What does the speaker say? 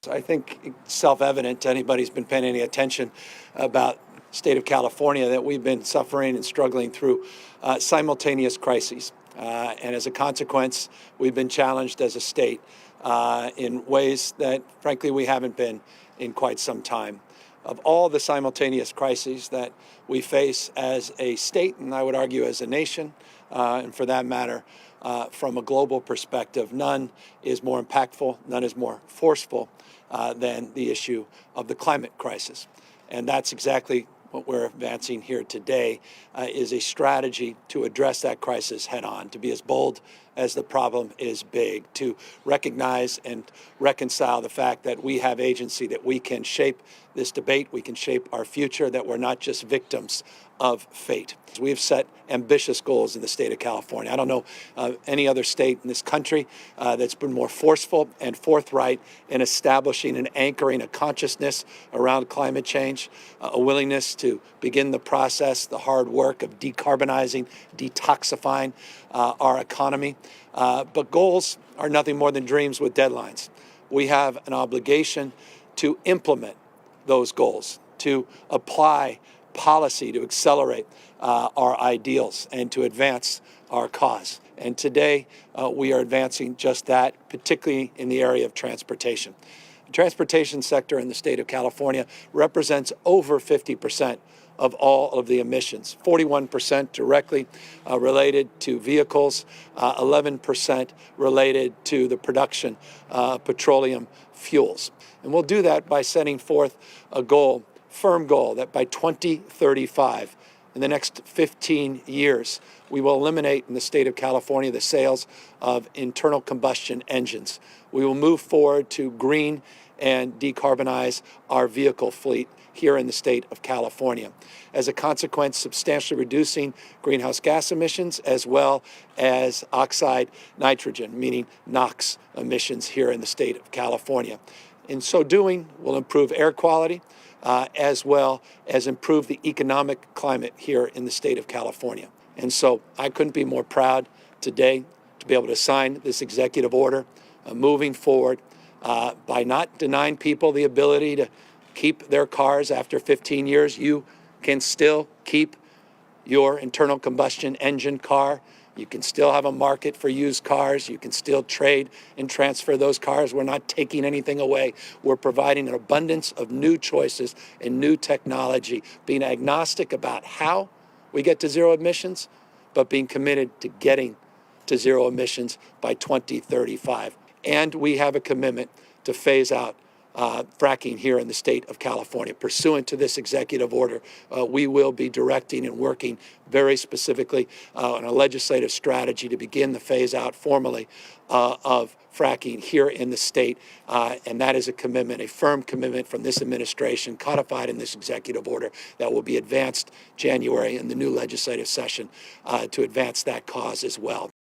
I think it's self-evident to anybody who's been paying any attention about the state of California that we've been suffering and struggling through simultaneous crises. And as a consequence, we've been challenged as a state in ways that, frankly, we haven't been in quite some time. Of all the simultaneous crises that we face as a state, and I would argue as a nation, and for that matter, from a global perspective, none is more impactful, none is more forceful than the issue of the climate crisis. And that's exactly what we're advancing here today, is a strategy to address that crisis head on, to be as bold as the problem is big, to recognize and reconcile the fact that we have agency, that we can shape this debate, we can shape our future, that we're not just victims of fate. We have set ambitious goals in the state of California. I don't know any other state in this country that's been more forceful and forthright in establishing and anchoring a consciousness around climate change, a willingness to begin the process, the hard work of decarbonizing, detoxifying our economy. But goals are nothing more than dreams with deadlines. We have an obligation to implement those goals, to apply policy to accelerate our ideals and to advance our cause. And today we are advancing just that, particularly in the area of transportation. The transportation sector in the state of California represents over 50% of all of the emissions, 41% directly related to vehicles, 11% related to the production of petroleum fuels. And we'll do that by setting forth a goal, firm goal, that by 2035, in the next 15 years, we will eliminate in the state of California the sales of internal combustion engines. We will move forward to green and decarbonize our vehicle fleet here in the state of California. As a consequence, substantially reducing greenhouse gas emissions as well as oxide nitrogen, meaning NOx emissions here in the state of California. In so doing, we'll improve air quality as well as improve the economic climate here in the state of California. And so I couldn't be more proud today to be able to sign this executive order moving forward by not denying people the ability to keep their cars after 15 years. You can still keep your internal combustion engine car. You can still have a market for used cars. You can still trade and transfer those cars. We're not taking anything away. We're providing an abundance of new choices and new technology, being agnostic about how we get to zero emissions, but being committed to getting to zero emissions by 2035. And we have a commitment to phase out fracking here in the state of California. Pursuant to this executive order, we will be directing and working very specifically on a legislative strategy to begin the phase out formally of fracking here in the state. And that is a commitment, a firm commitment from this administration, codified in this executive order, that will be advanced January in the new legislative session to advance that cause as well.